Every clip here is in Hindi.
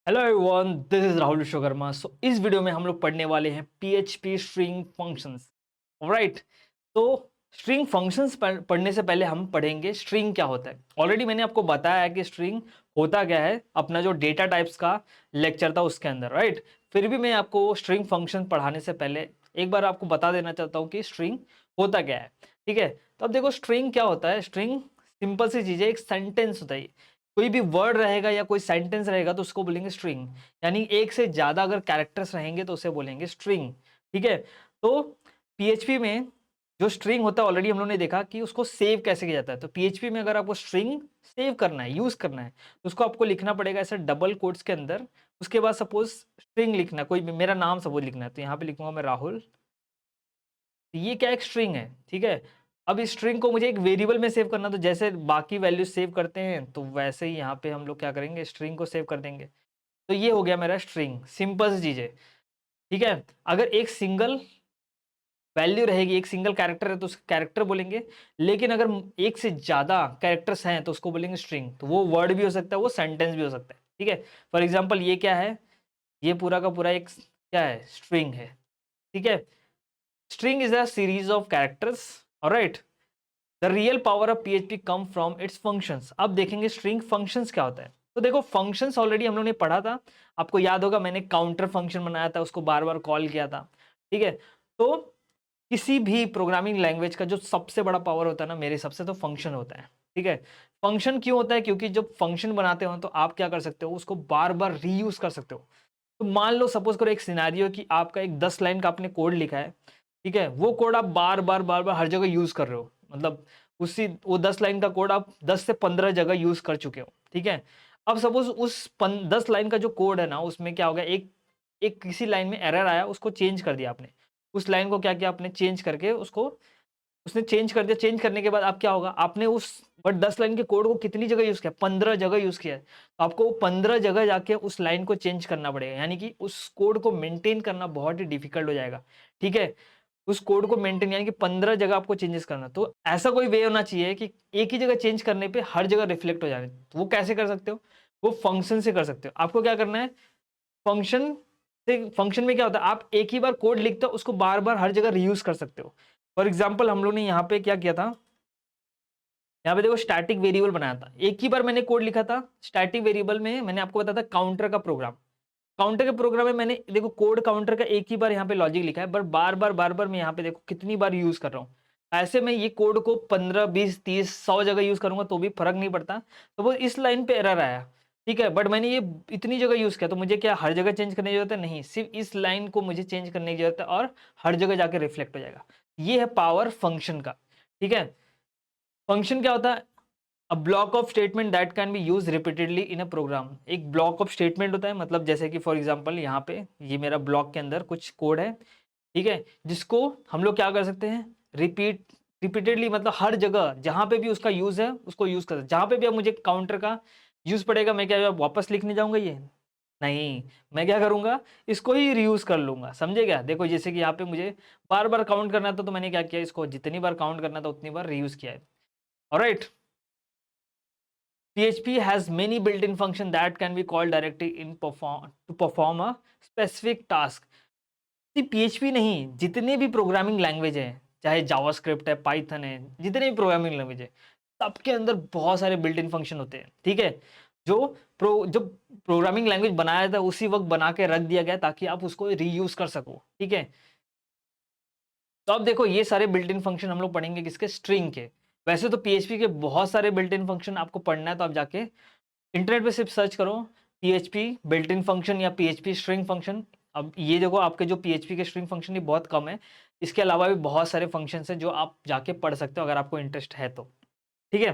Hello everyone, this is Rahul Vishwakarma. इस वीडियो में हम लोग पढ़ने वाले हैं पीएचपी स्ट्रिंग फंक्शंस। राइट। तो स्ट्रिंग फंक्शंस पढ़ने से पहले हम पढ़ेंगे स्ट्रिंग क्या होता है। ऑलरेडी मैंने आपको बताया है कि स्ट्रिंग होता क्या है अपना जो डेटा टाइप्स का लेक्चर था उसके अंदर। राइट। फिर भी मैं आपको स्ट्रिंग फंक्शन पढ़ाने से पहले एक बार आपको बता देना चाहता हूँ कि स्ट्रिंग होता क्या है। ठीक है। तो अब देखो स्ट्रिंग क्या होता है। स्ट्रिंग सिंपल सी चीज है, एक सेंटेंस होता है। कोई भी वर्ड रहेगा या कोई सेंटेंस रहेगा तो उसको बोलेंगे स्ट्रिंग। यानी एक से ज्यादा अगर कैरेक्टर्स रहेंगे तो उसे बोलेंगे स्ट्रिंग। ठीक है। तो पीएचपी में जो स्ट्रिंग होता है ऑलरेडी हम लोगों ने देखा कि उसको सेव कैसे किया जाता है। तो पीएचपी में अगर आपको स्ट्रिंग सेव करना है, यूज करना है, तो उसको आपको लिखना पड़ेगा ऐसे डबल कोट्स के अंदर। उसके बाद सपोज स्ट्रिंग लिखना है, कोई मेरा नाम सपोज लिखना है, तो यहाँ पे लिखूंगा मैं राहुल। तो ये क्या एक स्ट्रिंग है। ठीक है। अब इस स्ट्रिंग को मुझे एक वेरिएबल में सेव करना, तो जैसे बाकी वैल्यू सेव करते हैं तो वैसे ही यहाँ पे हम लोग क्या करेंगे, स्ट्रिंग को सेव कर देंगे। तो ये हो गया मेरा स्ट्रिंग। सिंपल सी चीज है। ठीक है। अगर एक सिंगल वैल्यू रहेगी, एक सिंगल कैरेक्टर है तो उसको कैरेक्टर बोलेंगे। लेकिन अगर एक से ज्यादा कैरेक्टर्स हैं तो उसको बोलेंगे स्ट्रिंग। तो वो वर्ड भी हो सकता है, वो सेंटेंस भी हो सकता है। ठीक है। फॉर एग्जाम्पल ये क्या है, ये पूरा का पूरा एक क्या है, स्ट्रिंग है। ठीक है। String is a series of characters. Alright. The real power of PHP come from its functions. अब देखेंगे स्ट्रिंग फंक्शंस क्या होता है। तो देखो फंक्शंस ऑलरेडी हम लोगों ने पढ़ा था। आपको याद होगा मैंने काउंटर फंक्शन बनाया था, उसको बार बार कॉल किया था। ठीक है। तो किसी भी प्रोग्रामिंग लैंग्वेज का जो सबसे बड़ा पावर होता है ना, मेरे हिसाब से तो फंक्शन होता है। ठीक है। फंक्शन क्यों होता है, क्योंकि जब फंक्शन बनाते हो तो आप क्या कर सकते हो, उसको बार बार रीयूज कर सकते हो। तो मान लो सपोज करो एक सिनेरियो कि आपका एक 10 लाइन का आपने कोड लिखा है। ठीक है। वो कोड आप बार बार हर जगह यूज कर रहे हो, मतलब उसी वो 10 लाइन का कोड आप 10 से 15 जगह यूज कर चुके हो। ठीक है। अब सपोज उस 10 लाइन का जो कोड है ना, उसमें क्या होगा, एक एक किसी लाइन में एरर आया, उसको चेंज कर दिया आपने। उस लाइन को क्या किया आपने, चेंज करके उसको उसने चेंज कर दिया। चेंज करने के बाद आप क्या होगा, आपने उस बट 10 लाइन के कोड को कितनी जगह यूज किया, 15 जगह यूज किया है। तो आपको 15 जगह जाके उस लाइन को चेंज करना पड़ेगा, यानी कि उस कोड को मेंटेन करना बहुत ही डिफिकल्ट हो जाएगा। ठीक है। उस कोड को मेंटेन यानी कि 15 जगह आपको चेंजेस करना, तो ऐसा कोई वे होना चाहिए कि एक ही जगह चेंज करने पे हर जगह रिफ्लेक्ट हो जाए। तो वो कैसे कर सकते हो, वो फंक्शन से कर सकते हो। आपको क्या करना है, फंक्शन से, फंक्शन में क्या होता है, आप एक ही बार कोड लिखते हो, उसको बार बार हर जगह रीयूज कर सकते हो। फॉर एग्जाम्पल हम लोग ने यहाँ पे क्या किया था, यहाँ पे देखो स्टैटिक वेरिएबल बनाया था। एक ही बार मैंने कोड लिखा था स्टैटिक वेरिएबल में। मैंने आपको बताया था काउंटर का प्रोग्राम। काउंटर के प्रोग्राम में मैंने देखो कोड काउंटर का एक ही बार यहाँ पे लॉजिक लिखा है, बट बार बार मैं यहाँ पे देखो कितनी बार यूज कर रहा हूँ। ऐसे में ये कोड को 15 20 30 100 जगह यूज करूंगा तो भी फर्क नहीं पड़ता। तो वो इस लाइन पे एरर आया। ठीक है। बट मैंने ये इतनी जगह यूज किया, तो मुझे क्या हर जगह चेंज करने की जरूरत है, नहीं, सिर्फ इस लाइन को मुझे चेंज करने की जरूरत है और हर जगह जाके रिफ्लेक्ट हो जाएगा। ये है पावर फंक्शन का। ठीक है। फंक्शन क्या होता है, a block of statement that can be use repeatedly in a program. एक ब्लॉक ऑफ स्टेटमेंट होता है, मतलब जैसे कि फॉर एग्जांपल यहाँ पे ये मेरा ब्लॉक के अंदर कुछ कोड है। ठीक है। जिसको हम लोग क्या कर सकते हैं, रिपीटेडली, मतलब हर जगह जहां पे भी उसका यूज है उसको यूज कर सकते हैं। जहां पे भी अब मुझे काउंटर का यूज पड़ेगा, मैं क्या वापस लिखने जाऊंगा, ये नहीं, मैं क्या करूंगा, इसको ही रीयूज कर लूंगा। समझे क्या, देखो जैसे कि यहाँ पे मुझे बार बार काउंट करना था, तो मैंने क्या किया, इसको जितनी बार काउंट करना था उतनी बार रीयूज किया है। Alright. PHP has many built-in functions that can be called directly in to perform a specific task. सिर्फ PHP नहीं, जितने भी प्रोग्रामिंग लैंग्वेज हैं, चाहे जावास्क्रिप्ट है, पाइथन है, जितने भी प्रोग्रामिंग लैंग्वेज है, सबके अंदर बहुत सारे बिल्ट इन फंक्शन होते हैं। ठीक है। जो प्रोग्रामिंग लैंग्वेज बनाया था उसी वक्त बना के रख दिया गया ताकि आप उसको रीयूज कर सको। ठीक है। तो अब देखो ये सारे बिल्ट इन फंक्शन हम लोग पढ़ेंगे किसके, स्ट्रिंग के। वैसे तो PHP के बहुत सारे बिल्ट इन फंक्शन आपको पढ़ना है, तो आप जाके इंटरनेट पे सिर्फ सर्च करो PHP बिल्ट इन फंक्शन या PHP स्ट्रिंग फंक्शन। अब ये देखो आपके जो PHP के स्ट्रिंग फंक्शन ये बहुत कम है। इसके अलावा भी बहुत सारे फंक्शंस हैं जो आप जाके पढ़ सकते हो अगर आपको इंटरेस्ट है तो। ठीक है।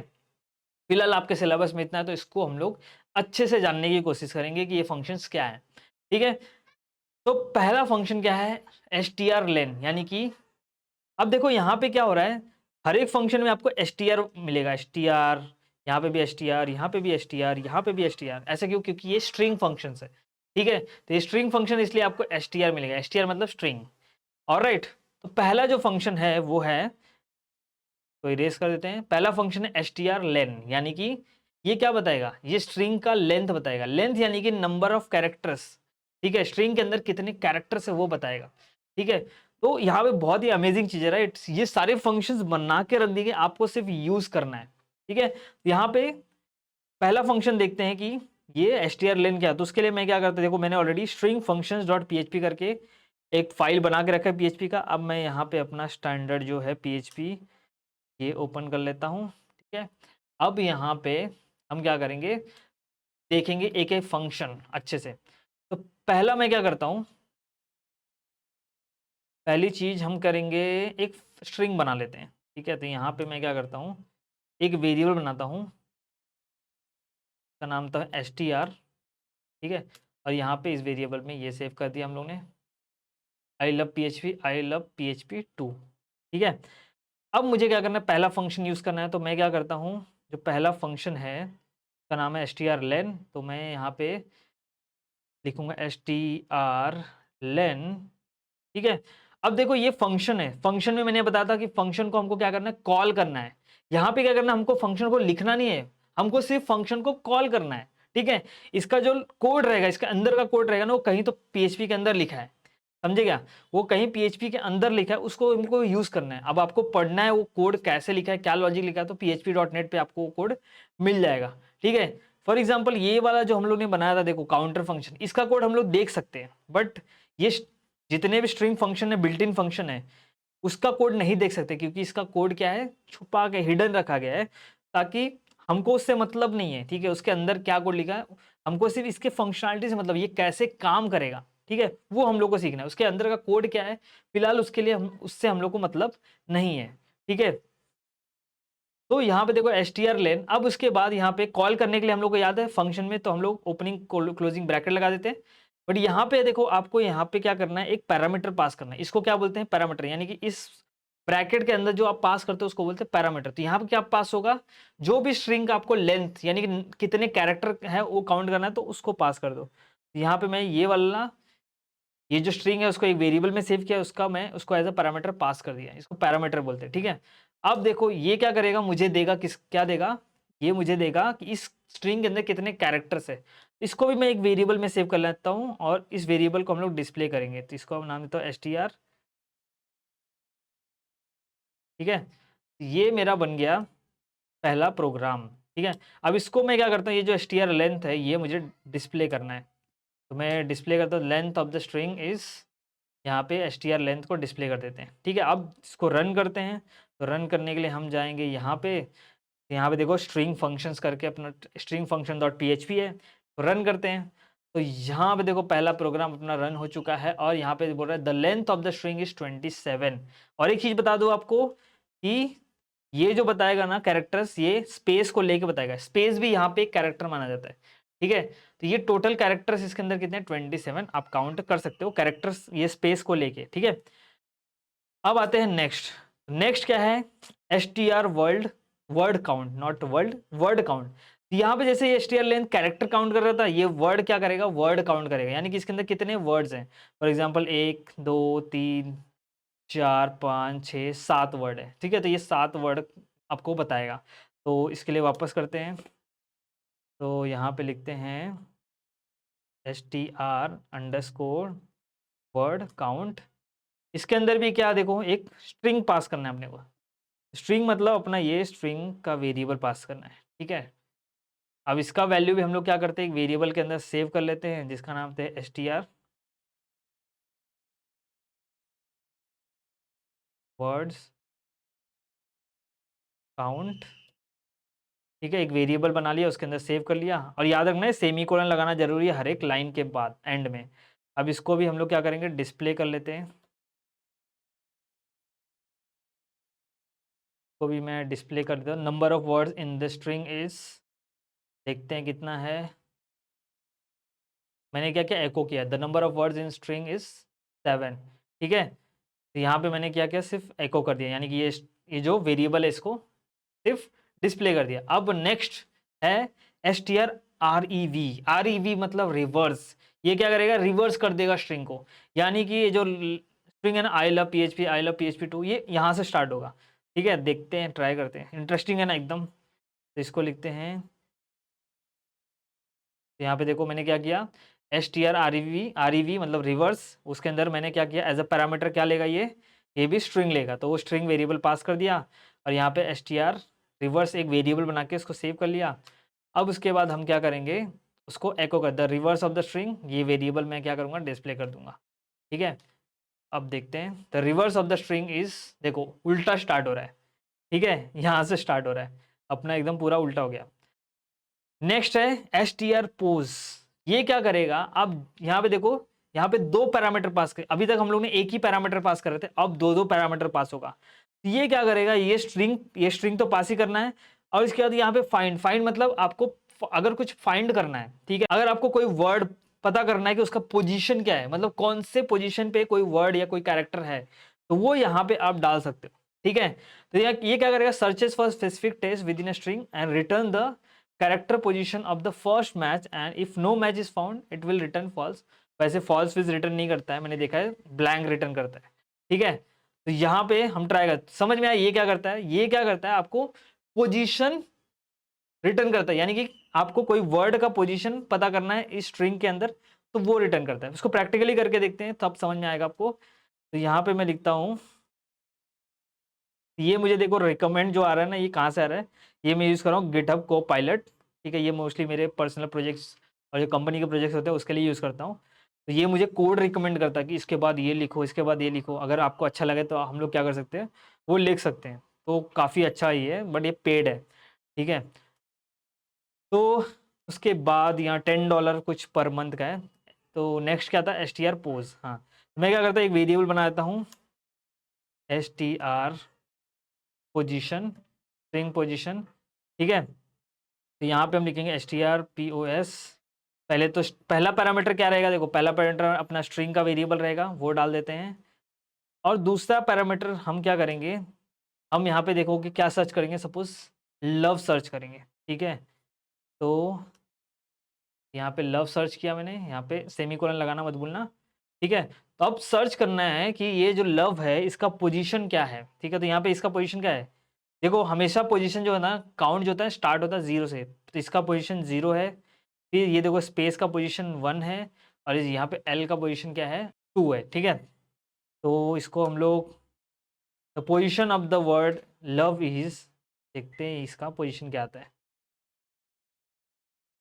फिलहाल आपके सिलेबस में इतना है, तो इसको हम लोग अच्छे से जानने की कोशिश करेंगे कि ये फंक्शंस क्या है। ठीक है। तो पहला फंक्शन क्या है, str_len, यानी कि अब देखो यहाँ पे क्या हो रहा है, हर एक फंक्शन में आपको str मिलेगा। str, यहाँ पे भी str, यहाँ पे भी str, यहाँ पे भी str। ऐसा क्यों, क्योंकि ये स्ट्रिंग फंक्शन है। ठीक है। तो ये स्ट्रिंग फंक्शन इसलिए आपको str मिलेगा। str मतलब स्ट्रिंग। ऑलराइट। तो पहला जो फंक्शन है वो है, तो इरेज कर देते हैं, पहला फंक्शन है str_len, यानी कि ये क्या बताएगा, ये स्ट्रिंग का लेंथ बताएगा, लेंथ यानी कि नंबर ऑफ कैरेक्टर्स, ठीक है, स्ट्रिंग के अंदर कितने कैरेक्टर्स है वो बताएगा, ठीक है। तो यहाँ पे बहुत ही अमेजिंग चीज है, राइट, ये सारे फंक्शंस बना के रख दिए, आपको सिर्फ यूज करना है, ठीक है। यहाँ पे पहला फंक्शन देखते हैं कि ये str_len क्या है। तो उसके लिए मैं क्या करता हूं, देखो मैंने already string functions dot php करके एक फाइल बना के रखा है php का। अब मैं यहाँ पे अपना स्टैंडर्ड जो है php ये ओपन कर लेता हूँ, ठीक है। अब यहाँ पे हम क्या करेंगे, देखेंगे एक एक फंक्शन अच्छे से। तो पहला मैं क्या करता हूँ, पहली चीज हम करेंगे, एक स्ट्रिंग बना लेते हैं, ठीक है। तो यहाँ पे मैं क्या करता हूँ, एक वेरिएबल बनाता हूँ, का नाम था str, ठीक है। और यहाँ पे इस वेरिएबल में ये सेव कर दिया हम लोग ने, I love PHP, I love PHP 2, ठीक है। अब मुझे क्या करना है, पहला फंक्शन यूज़ करना है। तो मैं क्या करता हूँ, जो पहला फंक्शन है का नाम है str_len, तो मैं यहाँ पे लिखूंगा str_len, ठीक है। अब देखो ये फंक्शन है, फंक्शन में मैंने बताया था कि फंक्शन को हमको क्या करना है, कॉल करना है। यहाँ पे क्या करना है, हमको फंक्शन को लिखना नहीं है, हमको सिर्फ फंक्शन को कॉल करना है, ठीक है। इसका जो कोड रहेगा, इसके अंदर का कोड रहेगा ना, वो कहीं तो पीएचपी के अंदर लिखा है, समझे क्या, वो कहीं पीएचपी के अंदर लिखा है, उसको हमको यूज करना है। अब आपको पढ़ना है वो कोड कैसे लिखा है, क्या लॉजिक लिखा है, तो php.net पे आपको वो कोड मिल जाएगा, ठीक है। फॉर एग्जाम्पल ये वाला जो हम लोग ने बनाया था, देखो काउंटर फंक्शन, इसका कोड हम लोग देख सकते हैं, बट ये जितने भी स्ट्रिंग फंक्शन है, बिल्ट इन फंक्शन है, उसका कोड नहीं देख सकते, क्योंकि इसका कोड क्या है, छुपा के हिडन रखा गया है, ताकि हमको उससे मतलब नहीं है, ठीक है, उसके अंदर क्या कोड लिखा है, हमको सिर्फ इसके फंक्शनलिटी से मतलब, ये कैसे काम करेगा, ठीक है, वो हम लोग को सीखना है। उसके अंदर का कोड क्या है, फिलहाल उसके लिए उससे हम लोग को मतलब नहीं है, ठीक है। तो यहाँ पे देखो str_len, अब उसके बाद यहाँ पे कॉल करने के लिए हम लोग को याद है फंक्शन में, तो हम लोग ओपनिंग क्लोजिंग ब्रैकेट लगा देते हैं। बट यहाँ पे देखो आपको यहाँ पे क्या करना है, एक पैरामीटर पास करना है। इसको क्या बोलते हैं, पैरामीटर, यानी कि इस ब्रैकेट के अंदर जो आप पास करते हो उसको बोलते हैं पैरामीटर। तो यहाँ पे क्या पास होगा, जो भी स्ट्रिंग का आपको लेंथ यानी कि कितने कैरेक्टर है वो काउंट करना है, तो उसको पास कर दो। यहाँ पे मैं ये वाला, ये जो स्ट्रिंग है उसको एक वेरिएबल में सेव किया, उसका मैं उसको एज अ पैरामीटर पास कर दिया, इसको पैरामीटर बोलते हैं, ठीक है। अब देखो ये क्या करेगा, मुझे देगा क्या देगा, ये मुझे देगा कि इस स्ट्रिंग के अंदर कितने कैरेक्टर्स है। इसको भी मैं एक वेरिएबल में सेव कर लेता हूँ, और इस वेरिएबल को हम लोग डिस्प्ले करेंगे। तो इसको हम नाम देता हूँ str, ठीक है। ये मेरा बन गया पहला प्रोग्राम, ठीक है। अब इसको मैं क्या करता हूँ, ये जो str लेंथ है ये मुझे डिस्प्ले करना है। तो मैं डिस्प्ले करता हूँ, length of the string is, यहाँ पे str लेंथ को डिस्प्ले कर देते हैं, ठीक है। अब इसको रन करते हैं। तो रन करने के लिए हम जाएंगे यहाँ पे देखो स्ट्रिंग फंक्शंस करके अपना स्ट्रिंग फंक्शन डॉट php है, तो रन करते हैं। तो यहाँ पे देखो पहला प्रोग्राम अपना रन हो चुका है, और यहाँ पे बोल रहा है the length of the string is 27। और एक चीज बता दो आपको कि ये जो बताएगा ना कैरेक्टर्स, ये स्पेस को लेके बताएगा, स्पेस भी यहाँ पे एक कैरेक्टर माना जाता है, ठीक है। तो ये टोटल कैरेक्टर्स इसके अंदर कितने, 27 आप काउंट कर सकते हो कैरेक्टर्स, ये स्पेस को लेके, ठीक है। अब आते हैं नेक्स्ट, नेक्स्ट क्या है, str world word count, not world, word count. यहाँ पे जैसे ये str लेंथ कैरेक्टर काउंट कर रहा था, ये वर्ड क्या करेगा, वर्ड काउंट करेगा, यानी कि इसके अंदर कितने वर्ड्स हैं। फॉर एग्जाम्पल 1 2 3 4 5 6 7 वर्ड है, ठीक है। तो ये 7 वर्ड आपको बताएगा। तो इसके लिए वापस करते हैं, तो यहाँ पे लिखते हैं str_वर्ड काउंट। इसके अंदर भी क्या, देखो एक स्ट्रिंग पास करना है अपने को, स्ट्रिंग मतलब अपना ये स्ट्रिंग का वेरिएबल पास करना है, ठीक है। अब इसका वैल्यू भी हम लोग क्या करते हैं, एक वेरिएबल के अंदर सेव कर लेते हैं, जिसका नाम है str वर्ड्स काउंट, ठीक है। एक वेरिएबल बना लिया, उसके अंदर सेव कर लिया, और याद रखना है सेमीकोलन लगाना जरूरी है हर एक लाइन के बाद एंड में। अब इसको भी हम लोग क्या करेंगे, डिस्प्ले कर लेते हैं, को भी मैं डिस्प्ले कर देता हूँ। Number of words in the string is, देखते हैं कितना है, मैंने क्या किया, एको किया, the number of words in string is 7, ठीक है। तो यहाँ पे मैंने क्या किया, सिर्फ एको कर दिया, यानी कि ये जो वेरिएबल है इसको सिर्फ डिस्प्ले कर दिया। अब नेक्स्ट है str_rev, मतलब रिवर्स। ये क्या करेगा, रिवर्स कर देगा स्ट्रिंग को, यानी कि ये जो स्ट्रिंग है ना, I love PHP, I love PHP 2, ये यहाँ से स्टार्ट होगा, ठीक है। देखते हैं, ट्राई करते हैं, इंटरेस्टिंग है ना एकदम। तो इसको लिखते हैं तो यहाँ पे देखो मैंने क्या किया, str मतलब रिवर्स, उसके अंदर मैंने क्या किया एज अ पैरामीटर क्या लेगा ये भी स्ट्रिंग लेगा, तो वो स्ट्रिंग वेरिएबल पास कर दिया और यहाँ पे str रिवर्स एक वेरिएबल बना के उसको सेव कर लिया। अब उसके बाद हम क्या करेंगे, उसको एको कर the reverse of the string, ये वेरिएबल मैं क्या करूँगा डिस्प्ले कर दूंगा। ठीक है, अब देखते हैं the reverse of the string is, देखो उल्टा स्टार्ट हो रहा है। ठीक है, यहाँ से स्टार्ट हो रहा है, अपना एकदम पूरा उल्टा हो गया। नेक्स्ट है str पोज, ये क्या करेगा, अब यहाँ पे देखो, यहाँ पे दो पैरामीटर पास कर, अभी तक हम लोग ने एक ही पैरामीटर पास कर रहे थे, अब दो दो पैरामीटर पास होगा। तो ये क्या करेगा, ये स्ट्रिंग तो पास ही करना है, और इसके बाद यहाँ पे फाइंड, फाइंड मतलब आपको अगर कुछ फाइंड करना है, ठीक है, अगर आपको कोई वर्ड पता करना है कि उसका पोजीशन क्या है, मतलब कौन से पोजीशन पे कोई वर्ड या कोई कैरेक्टर है, तो वो यहाँ पे आप डाल सकते हो। ठीक है, तो ये क्या करेगा, searches for specific text within a string and return the character position of the first match and if no match is found it will return false. वैसे फॉल्स विज रिटर्न नहीं करता है, मैंने देखा है ब्लैंक रिटर्न करता है। ठीक है, तो यहाँ पे हम ट्राई करते, समझ में आया ये क्या करता है, ये क्या करता है आपको पोजीशन रिटर्न करता है, यानी कि आपको कोई वर्ड का पोजीशन पता करना है इस स्ट्रिंग के अंदर, तो वो रिटर्न करता है। इसको प्रैक्टिकली करके देखते हैं तब समझ में आएगा आपको। तो यहाँ पे मैं लिखता हूँ, ये मुझे देखो रिकमेंड जो आ रहा है ना, ये कहाँ से आ रहा है, ये मैं यूज़ कर रहा हूँ गिटहब कोपायलट। ठीक है, ये मोस्टली मेरे पर्सनल प्रोजेक्ट्स और जो कंपनी के प्रोजेक्ट्स होते हैं उसके लिए यूज़ करता हूँ। तो ये मुझे कोड रिकमेंड करता है कि इसके बाद ये लिखो, इसके बाद ये लिखो, अगर आपको अच्छा लगे तो हम लोग क्या कर सकते हैं, वो लिख सकते हैं। तो काफ़ी अच्छा ही है, बट ये पेड है। ठीक है, तो उसके बाद यहाँ $10 कुछ पर मंथ का है। तो नेक्स्ट क्या था, str पोज। हाँ, मैं क्या करता हूँ, एक वेरिएबल बना देता हूँ str पोजीशन, स्ट्रिंग पोजीशन। ठीक है, तो यहाँ पे हम लिखेंगे str pos। पहले तो पहला पैरामीटर क्या रहेगा, देखो पहला पैरामीटर अपना स्ट्रिंग का वेरिएबल रहेगा, वो डाल देते हैं। और दूसरा पैरामीटर हम क्या करेंगे, हम यहाँ पे देखो कि क्या सर्च करेंगे, सपोज लव सर्च करेंगे। ठीक है, तो यहाँ पे लव सर्च किया मैंने, यहाँ पे सेमीकोलन लगाना मत भूलना। ठीक है, तो अब सर्च करना है कि ये जो लव है इसका पोजीशन क्या है। ठीक है, तो यहाँ पे इसका पोजीशन क्या है, देखो हमेशा पोजीशन जो है ना, काउंट जो होता है स्टार्ट होता है 0 से, तो इसका पोजीशन 0 है। फिर ये देखो स्पेस का पोजीशन 1 है, और यहाँ पे एल का पोजीशन क्या है, 2 है। ठीक है, तो इसको हम लोग the position of the word love is, देखते हैं इसका पोजीशन क्या आता है।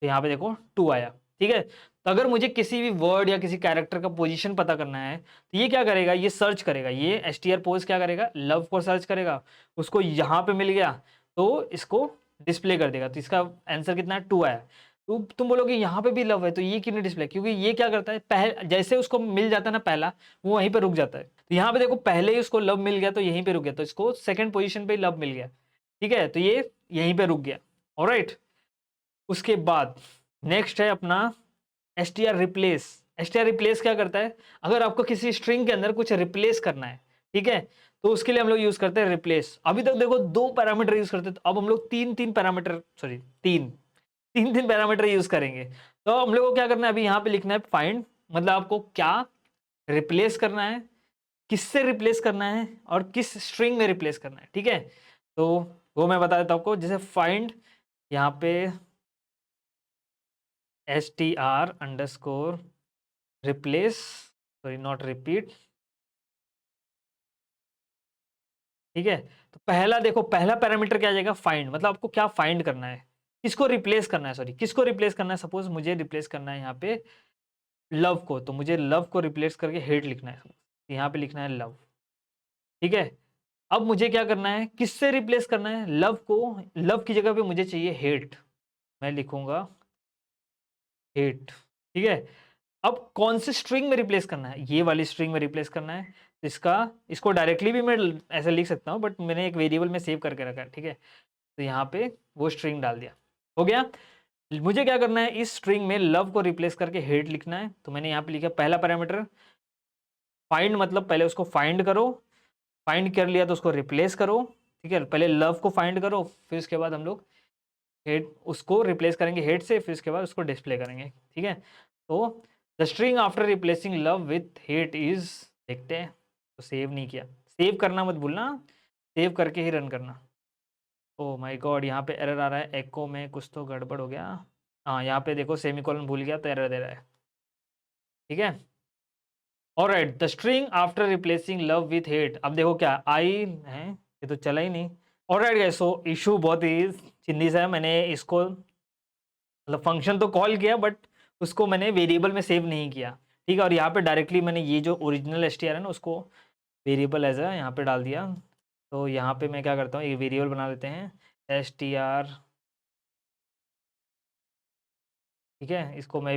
तो यहाँ पे देखो 2 आया। ठीक है, तो अगर मुझे किसी भी वर्ड या किसी कैरेक्टर का पोजीशन पता करना है, तो ये क्या करेगा, ये सर्च करेगा, ये str पोज क्या करेगा, लव को सर्च करेगा, उसको यहाँ पे मिल गया तो इसको डिस्प्ले कर देगा। तो इसका आंसर कितना है, 2 आया। तो तुम बोलोगे यहाँ पे भी लव है तो ये क्यों नहीं डिस्प्ले, क्योंकि ये क्या करता है, पहले जैसे उसको मिल जाता है ना पहला, वो वहीं पे रुक जाता है। तो यहाँ पे देखो पहले ही उसको लव मिल गया तो यहीं पे रुक गया, तो इसको सेकंड पोजीशन पे लव मिल गया। ठीक है, तो ये यहीं पे रुक गया। ऑलराइट, उसके बाद नेक्स्ट है अपना str रिप्लेस। str रिप्लेस क्या करता है, अगर आपको किसी स्ट्रिंग के अंदर कुछ रिप्लेस करना है, ठीक है, तो उसके लिए हम लोग यूज करते हैं रिप्लेस। अभी तक देखो 2 पैरामीटर यूज करते थे, तो अब हम लोग तीन पैरामीटर, सॉरी तीन पैरामीटर यूज करेंगे। तो हम लोग को क्या करना है, अभी यहाँ पे लिखना है फाइंड, मतलब आपको क्या रिप्लेस करना है, किससे रिप्लेस करना है और किस स्ट्रिंग में रिप्लेस करना है। ठीक है, तो वो मैं बता देता हूँ आपको, जैसे फाइंड यहाँ पे str underscore replace, sorry not repeat. ठीक है, तो पहला देखो, पहला पैरामीटर क्या आ जाएगा, फाइंड, मतलब आपको क्या फाइंड करना है, किसको रिप्लेस करना है, सॉरी किसको रिप्लेस करना है। सपोज मुझे रिप्लेस करना है यहाँ पे लव को, तो मुझे लव को रिप्लेस करके हेट लिखना है, यहाँ पे लिखना है लव। ठीक है, अब मुझे क्या करना है, किससे रिप्लेस करना है, लव को, लव की जगह पे मुझे चाहिए हेट, मैं लिखूंगा हेट। ठीक है, अब कौन से स्ट्रिंग में रिप्लेस करना है, ये वाली स्ट्रिंग में रिप्लेस करना है। तो इसको डायरेक्टली भी मैं ऐसे लिख सकता हूँ, बट मैंने एक वेरिएबल में सेव करके रखा है। ठीक है, तो यहाँ पे वो स्ट्रिंग डाल दिया, हो गया। मुझे क्या करना है, इस स्ट्रिंग में लव को रिप्लेस करके हेट लिखना है, तो मैंने यहाँ पे लिखा पहला पैरामीटर फाइंड, मतलब पहले उसको फाइंड करो, फाइंड कर लिया तो उसको रिप्लेस करो। ठीक है, पहले लव को फाइंड करो, फिर उसके बाद हम लोग हेट उसको रिप्लेस करेंगे हेट से, फिर उसके बाद उसको डिस्प्ले करेंगे। ठीक है, तो the string after replacing love with hate is, देखते हैं। तो सेव नहीं किया, सेव करना मत भूलना, सेव करके ही रन करना। ओ माय गॉड, यहाँ पे एरर आ रहा है, एको में कुछ तो गड़बड़ हो गया। हाँ, यहाँ पे देखो सेमीकोलन भूल गया तो एरर दे रहा है, ठीक है। Alright, the string after replacing love with hate, अब देखो क्या आई है, ये तो चला ही नहीं। ऑलराइट गाइस, सो इशू बहुत ही चिंदी सा है, मैंने इसको मतलब फंक्शन तो कॉल किया बट उसको मैंने वेरिएबल में सेव नहीं किया, ठीक है। और यहाँ पे डायरेक्टली मैंने ये जो ओरिजिनल एसटीआर है ना उसको वेरिएबल एज है यहाँ पे डाल दिया। तो यहाँ पे मैं क्या करता हूँ, एक वेरिएबल बना लेते हैं एसटीआर, ठीक है। इसको मैं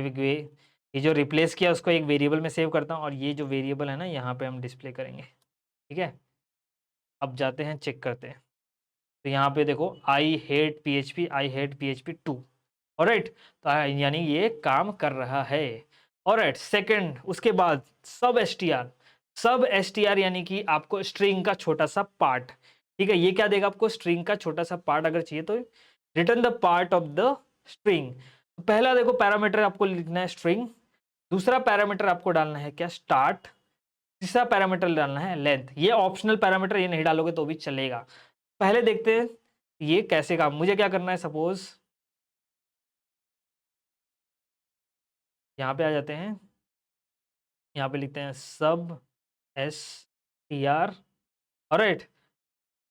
ये जो रिप्लेस किया उसको एक वेरिएबल में सेव करता हूँ और ये जो वेरिएबल है ना यहाँ पे हम डिस्प्ले करेंगे, ठीक है। अब जाते हैं चेक करते हैं, तो यहाँ पे देखो I hate PHP, I hate PHP 2, alright. तो यानी ये काम कर रहा है। ऑलराइट, सेकंड उसके बाद सब एस टी आर यानी कि आपको स्ट्रिंग का छोटा सा पार्ट, ठीक है। ये क्या देगा आपको, स्ट्रिंग का छोटा सा पार्ट अगर चाहिए तो return the part of the string. पहला देखो पैरामीटर आपको लिखना है स्ट्रिंग, दूसरा पैरामीटर आपको डालना है क्या, स्टार्ट, तीसरा पैरामीटर डालना है लेंथ। ये ऑप्शनल पैरामीटर, ये नहीं डालोगे तो भी चलेगा। पहले देखते हैं ये कैसे काम, मुझे क्या करना है, सपोज यहाँ पे आ जाते हैं, यहाँ पे लिखते हैं सब STR, ऑलराइट।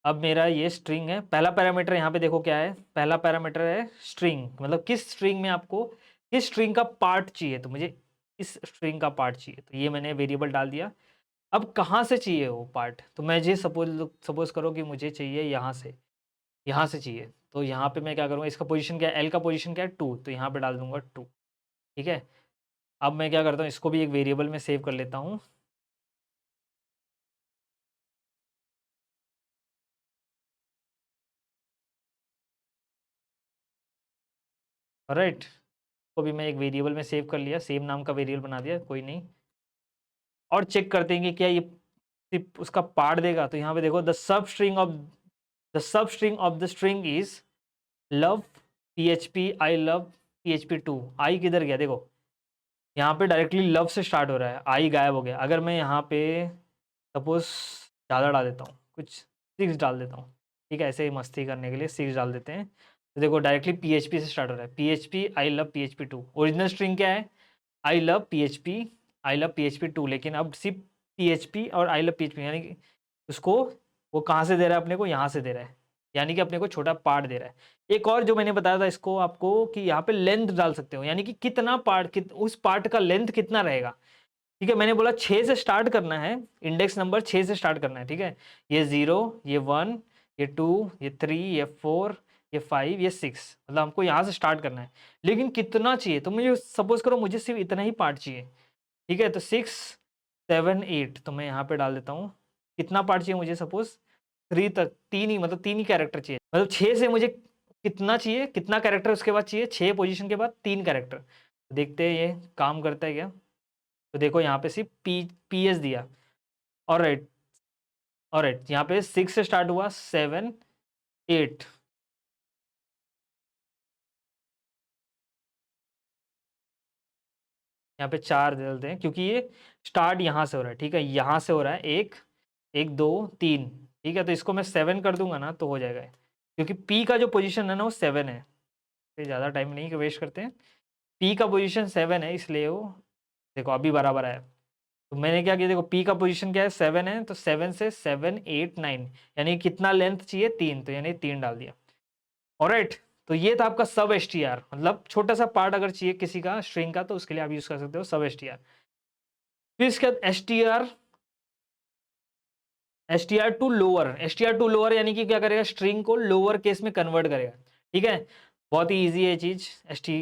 अब मेरा ये स्ट्रिंग है, पहला पैरामीटर यहाँ पे देखो क्या है, पहला पैरामीटर है स्ट्रिंग, मतलब किस स्ट्रिंग में आपको किस स्ट्रिंग का पार्ट चाहिए, तो मुझे इस स्ट्रिंग का पार्ट चाहिए, तो ये मैंने वेरिएबल डाल दिया। अब कहाँ से चाहिए वो पार्ट, तो मैं ये सपोज करो कि मुझे चाहिए यहाँ से चाहिए, तो यहाँ पे मैं क्या करूँगा, इसका पोजीशन क्या है, एल का पोजीशन क्या है 2, तो यहाँ पे डाल दूंगा 2, ठीक है। अब मैं क्या करता हूँ, इसको भी एक वेरिएबल में सेव कर लेता हूँ, राइट। को भी मैं एक वेरिएबल में सेव कर लिया, सेम नाम का वेरिएबल बना दिया, कोई नहीं। और चेक करते हैं कि क्या ये सिर्फ उसका पार्ट देगा, तो यहाँ पे देखो the string is love PHP, I love PHP 2, आई किधर गया देखो, यहाँ पे डायरेक्टली लव से स्टार्ट हो रहा है, आई गायब हो गया। अगर मैं यहाँ पे सपोज ज़्यादा डाल देता हूँ, कुछ 6 डाल देता हूँ, ठीक है, ऐसे ही मस्ती करने के लिए 6 डाल देते हैं, तो देखो डायरेक्टली PHP से स्टार्ट हो रहा है, PHP I love PHP 2। Original string क्या है, आई लव PHP 2, लेकिन अब सिर्फ PHP और आई लव PHP, यानी कि उसको वो कहाँ से दे रहा है अपने को, यहाँ से दे रहा है, यानी कि अपने को छोटा पार्ट दे रहा है। एक और जो मैंने बताया था इसको आपको कि यहाँ पे लेंथ डाल सकते हो, यानी कि कितना पार्ट उस पार्ट का लेंथ कितना रहेगा, ठीक है। मैंने बोला 6 से स्टार्ट करना है, इंडेक्स नंबर 6 से स्टार्ट करना है, ठीक है। ये 0, ये 1, ये 2, ये 3, ये 4, ये 5, ये 6, मतलब हमको यहाँ से स्टार्ट करना है। लेकिन कितना चाहिए, तो मुझे सपोज करो मुझे सिर्फ इतना ही पार्ट चाहिए, ठीक है। तो 6, 7, 8, तो मैं यहाँ पे डाल देता हूँ कितना पार्ट चाहिए मुझे, सपोज 3 तक, 3 ही, मतलब 3 ही कैरेक्टर चाहिए, मतलब 6 से मुझे कितना चाहिए, कितना कैरेक्टर उसके बाद चाहिए, 6 पोजीशन के बाद 3 कैरेक्टर। देखते हैं ये काम करता है क्या, तो देखो यहाँ पे सिर्फ PS दिया, और राइट, यहाँ पे 6 से स्टार्ट हुआ, 7, 8, यहाँ पे 4 डालते हैं क्योंकि ये स्टार्ट यहाँ से हो रहा है, ठीक है, यहाँ से हो रहा है, 1, 1, 2, 3, ठीक है। तो इसको मैं 7 कर दूंगा ना तो हो जाएगा, क्योंकि P का जो पोजीशन है ना वो 7 है, तो ज़्यादा टाइम नहीं वेस्ट करते हैं, P का पोजीशन 7 है, इसलिए वो देखो अभी बराबर आया। तो मैंने क्या किया, देखो P का पोजीशन क्या है, 7 है, तो 7 से 7, 8, 9, यानी कितना लेंथ चाहिए, 3, तो यानी 3 डाल दिया, ऑलराइट। तो ये था आपका सब STR, मतलब छोटा सा पार्ट अगर चाहिए किसी का स्ट्रिंग का तो उसके लिए आप यूज कर सकते हो सब STR। फिर इसके बाद S T R to lower यानी कि क्या करेगा, स्ट्रिंग को लोअर केस में कन्वर्ट करेगा, ठीक है। बहुत ही इजी है चीज,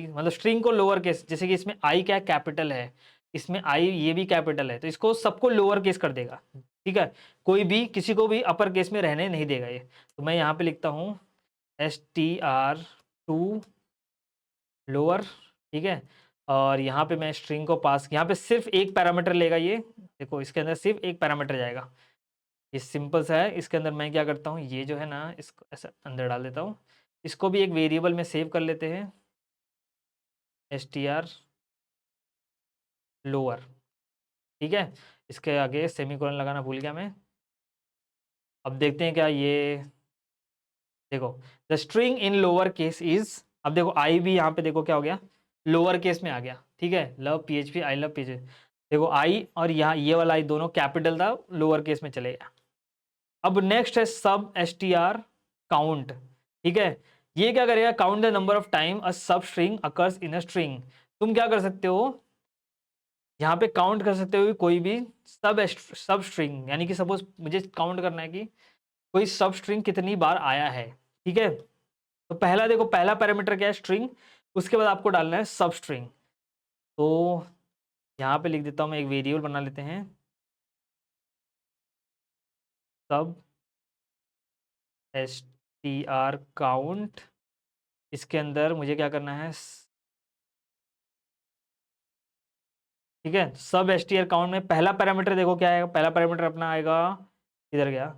मतलब स्ट्रिंग को लोअर केस, जैसे कि इसमें आई क्या कैपिटल है, इसमें आई ये भी कैपिटल है, तो इसको सबको लोअर केस कर देगा, ठीक है। कोई भी किसी को भी अपर केस में रहने नहीं देगा ये। तो मैं यहाँ पे लिखता हूँ STR2 लोअर, ठीक है। और यहाँ पे मैं स्ट्रिंग को पास, यहाँ पे सिर्फ एक पैरामीटर लेगा ये, देखो इसके अंदर सिर्फ एक पैरामीटर जाएगा, ये सिंपल सा है। इसके अंदर मैं क्या करता हूँ, ये जो है ना इसको ऐसा अंदर डाल देता हूँ, इसको भी एक वेरिएबल में सेव कर लेते हैं STR लोअर, ठीक है। इसके आगे सेमीकोलन लगाना भूल गया मैं। अब देखते हैं क्या ये, देखो the string in lower case is, अब देखो आई भी यहाँ पे देखो क्या हो गया, लोअर केस में आ गया, ठीक है, love PHP, I love PHP। देखो आई और यहाँ ये वाला आई दोनों कैपिटल था, लोअर केस में चले गया। अब नेक्स्ट है सब str काउंट, ठीक है, ये क्या करेगा, count the number of time अ सब string occurs in a string. तुम क्या कर सकते हो, यहाँ पे काउंट कर सकते हो कि कोई भी सब स्ट्रिंग, यानी कि सपोज मुझे काउंट करना है कि कोई सब स्ट्रिंग कितनी बार आया है, ठीक है। तो पहला देखो, पहला पैरामीटर क्या है, स्ट्रिंग, उसके बाद आपको डालना है सब स्ट्रिंग। तो यहाँ पे लिख देता हूँ मैं, एक वेरिएबल बना लेते हैं, सब str काउंट, इसके अंदर मुझे क्या करना है, ठीक है, सब str काउंट में पहला पैरामीटर देखो क्या आएगा, पहला पैरामीटर अपना आएगा, इधर गया,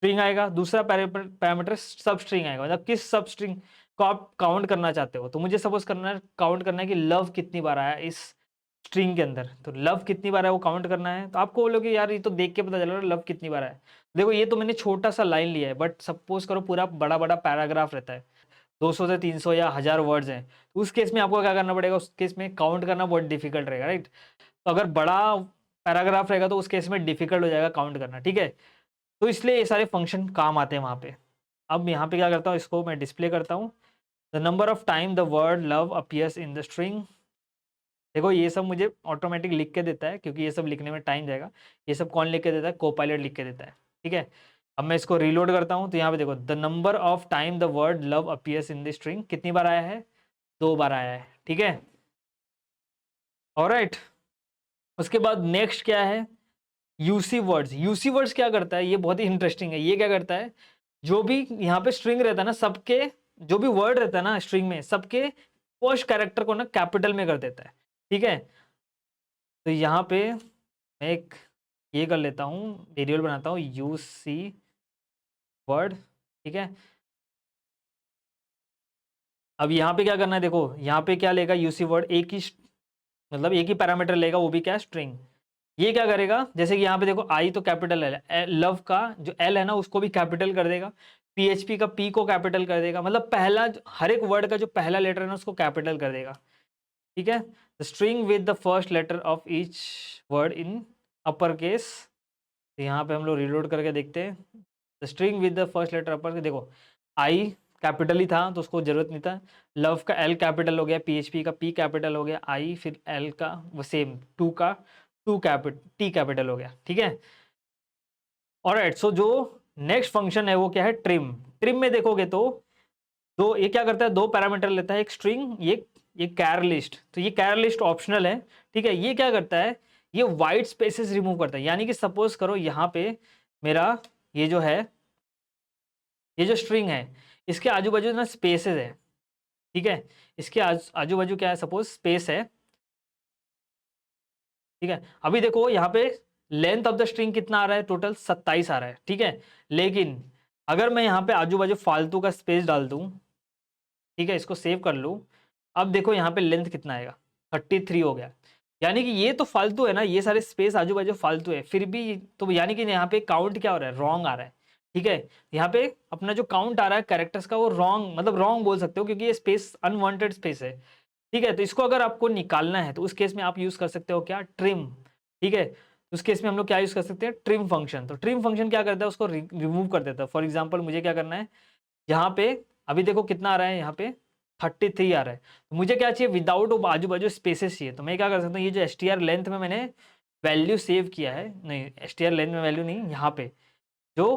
स्ट्रिंग आएगा, दूसरा पैरामीटर सब स्ट्रिंग आएगा, मतलब किस सब स्ट्रिंग को आप काउंट करना चाहते हो। तो मुझे सपोज करना है, काउंट करना है कि लव कितनी बार आया इस स्ट्रिंग के अंदर, तो लव कितनी बार है वो काउंट करना है। तो आपको बोलोगे यार ये तो देख के पता चल रहा है लव कितनी बार है। देखो ये तो मैंने छोटा सा लाइन लिया है, बट सपोज करो पूरा बड़ा बड़ा पैराग्राफ रहता है, 200 से 300 या 1000 वर्ड्स हैं, तो उस केस में आपको क्या करना पड़ेगा, उस केस में काउंट करना बहुत डिफिकल्ट रहेगा, राइट। तो अगर बड़ा पैराग्राफ रहेगा तो उस केस में डिफिकल्ट हो जाएगा काउंट करना, ठीक है। तो इसलिए ये सारे फंक्शन काम आते हैं वहाँ पे। अब यहाँ पे क्या करता हूँ, इसको मैं डिस्प्ले करता हूँ, the number of time the word love appears in the string. देखो ये सब मुझे ऑटोमेटिक लिख के देता है, क्योंकि ये सब लिखने में टाइम जाएगा। ये सब कौन लिख के देता है, कोपायलट लिख के देता है, ठीक है। अब मैं इसको रीलोड करता हूँ, तो यहाँ पे देखो, the number of time the word love appears in the string कितनी बार आया है, 2 बार आया है, ठीक है। ऑलराइट, उसके बाद नेक्स्ट क्या है, यूसी वर्ड्स। यूसी वर्ड्स क्या करता है, ये बहुत ही इंटरेस्टिंग है। ये क्या करता है, जो भी यहाँ पे स्ट्रिंग रहता है ना, सबके जो भी वर्ड रहता है ना स्ट्रिंग में, सबके फर्स्ट कैरेक्टर को ना कैपिटल में कर देता है, ठीक है। तो यहाँ पे मैं एक ये कर लेता हूँ, वेरिएबल बनाता हूँ यूसी वर्ड, ठीक है। अब यहाँ पे क्या करना है, देखो यहाँ पे क्या लेगा, यूसी वर्ड एक ही मतलब एक ही पैरामीटर लेगा, वो भी क्या, स्ट्रिंग। ये क्या करेगा, जैसे कि यहाँ पे देखो आई तो कैपिटल है, लव का जो एल है ना उसको भी कैपिटल कर देगा, PHP का P को कैपिटल कर देगा, मतलब पहला हर एक वर्ड का जो पहला लेटर है ना उसको कैपिटल कर देगा, ठीक है। The string with the first letter of each word in upper case. तो यहाँ पे हम लोग रीलोड करके देखते हैं, the string with the first letter upper, देखो आई कैपिटल ही था तो उसको जरूरत नहीं था, लव का एल कैपिटल हो गया, PHP का P कैपिटल हो गया, आई फिर एल का वो सेम, टू का टी कैपिटल हो गया, ठीक है। ऑलराइट, सो जो नेक्स्ट फंक्शन है वो क्या है, ट्रिम। ट्रिम में देखोगे तो दो, ये क्या करता है, 2 पैरामीटर लेता है, एक स्ट्रिंग, ये कैर लिस्ट। तो ये कैर लिस्ट ऑप्शनल है, ठीक है। ये क्या करता है, ये वाइट स्पेसेस रिमूव करता है, यानी कि सपोज करो यहाँ पे मेरा ये जो है, ये जो स्ट्रिंग है इसके आजू बाजू ना स्पेसेस है, ठीक है। इसके आजू बाजू क्या है, सपोज स्पेस है, ठीक है। अभी देखो यहाँ पे लेंथ ऑफ द स्ट्रिंग कितना आ रहा है, टोटल 27 आ रहा है, ठीक है। लेकिन अगर मैं यहाँ पे आजू बाजू फालतू का स्पेस डाल दूं, ठीक है, इसको सेव कर लूं, अब देखो यहाँ पे लेंथ कितना आएगा, 33 हो गया। यानी कि ये तो फालतू है ना, ये सारे स्पेस आजू बाजू फालतू है, फिर भी तो यानी कि यहाँ पे काउंट क्या हो रहा है, रॉन्ग आ रहा है, ठीक है। यहाँ पे अपना जो काउंट आ रहा है कैरेक्टर्स का वो रॉन्ग, मतलब रॉन्ग बोल सकते हो, क्योंकि ये स्पेस अनवांटेड स्पेस है, ठीक है। तो इसको अगर आपको निकालना है तो उस केस में आप यूज कर सकते हो क्या, ट्रिम, ठीक है। तो उस केस में हम लोग क्या यूज कर सकते हैं, ट्रिम फंक्शन। तो ट्रिम फंक्शन क्या करता है, उसको रिमूव कर देता है। फॉर एग्जाम्पल मुझे क्या करना है, यहाँ पे अभी देखो कितना आ रहा है, यहाँ पे 33 आ रहा है, तो मुझे क्या चाहिए, विदाउट आजू बाजू स्पेसेस चाहिए। तो मैं क्या कर सकता हूँ, ये जो str लेंथ में मैंने वैल्यू सेव किया है, नहीं str लेंथ में वैल्यू नहीं, यहाँ पे जो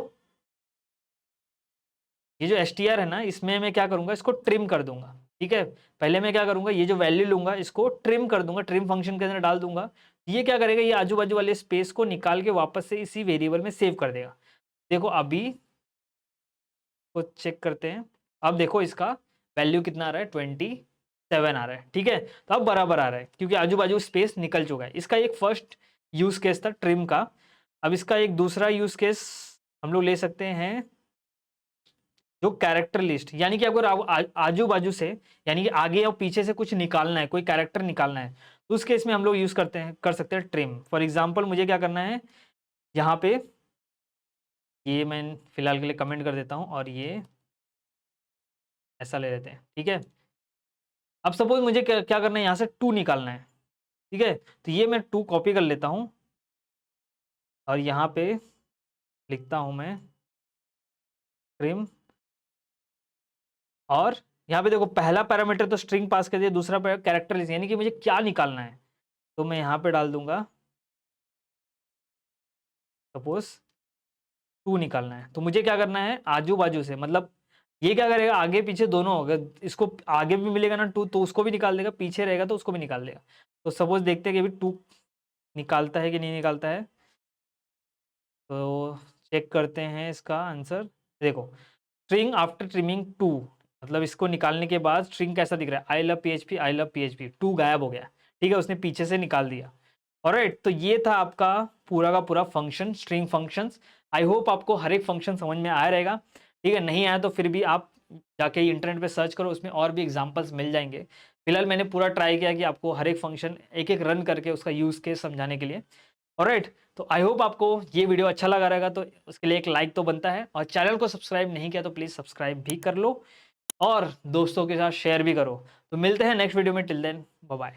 ये जो str है ना, इसमें मैं क्या करूंगा, इसको ट्रिम कर दूंगा, ठीक है। पहले मैं क्या करूंगा, ये जो वैल्यू लूंगा इसको ट्रिम कर दूंगा, ट्रिम फंक्शन के अंदर डाल दूंगा। ये क्या करेगा, ये आजू बाजू वाले स्पेस को निकाल के वापस से इसी वेरिएबल में सेव कर देगा। देखो अभी को चेक करते हैं, अब देखो इसका वैल्यू कितना आ रहा है, 27 आ रहा है, ठीक है। तो अब बराबर आ रहा है, क्योंकि आजू बाजू स्पेस निकल चुका है। इसका एक फर्स्ट यूज केस था ट्रिम का। अब इसका एक दूसरा यूज केस हम लोग ले सकते हैं, जो कैरेक्टर लिस्ट, यानी कि अगर आजू बाजू से, यानी कि आगे और पीछे से कुछ निकालना है, कोई कैरेक्टर निकालना है, तो उस केस में हम लोग यूज कर सकते हैं ट्रिम। फॉर एग्जाम्पल मुझे क्या करना है, यहाँ पे ये मैं फिलहाल के लिए कमेंट कर देता हूँ, और ये ऐसा ले लेते हैं, ठीक है। अब सपोज मुझे क्या क्या करना है, यहाँ से 2 निकालना है, ठीक है? तो ये मैं 2 कॉपी कर लेता हूँ और यहाँ पे लिखता हूँ मैं स्ट्रिंग, और यहाँ पे देखो पहला पैरामीटर तो स्ट्रिंग पास कर दिया, दूसरा कैरेक्टर लिस्ट, यानी कि मुझे क्या निकालना है, तो मैं यहाँ पे डाल दूंगा सपोज 2 निकालना है। तो मुझे क्या करना है, आजू बाजू से, मतलब ये क्या करेगा, आगे पीछे दोनों होगा, इसको आगे भी मिलेगा ना 2 तो उसको भी निकाल देगा, पीछे रहेगा तो उसको भी निकाल देगा। तो सपोज देखते हैं कि अभी 2 निकालता है कि नहीं निकालता है, तो चेक करते हैं इसका आंसर। देखो स्ट्रिंग आफ्टर ट्रिमिंग 2, मतलब इसको निकालने के बाद स्ट्रिंग कैसा दिख रहा है, I love PHP, I love PHP, 2 गायब हो गया, ठीक है, उसने पीछे से निकाल दिया। ऑलराइट, तो ये था आपका पूरा का पूरा function, string functions. I hope आपको हर एक फंक्शन समझ में आया रहेगा, ठीक है? नहीं आया तो फिर भी आप जाके इंटरनेट पे सर्च करो, उसमें और भी एग्जांपल्स मिल जाएंगे। फिलहाल मैंने पूरा ट्राई किया कि आपको हर एक फंक्शन एक एक रन करके उसका यूज़ केस समझाने के लिए। ऑलराइट, तो आई होप आपको ये वीडियो अच्छा लगा रहेगा, तो उसके लिए एक लाइक तो बनता है, और चैनल को सब्सक्राइब नहीं किया तो प्लीज़ सब्सक्राइब भी कर लो और दोस्तों के साथ शेयर भी करो। तो मिलते हैं नेक्स्ट वीडियो में, टिल देन बाय बाय।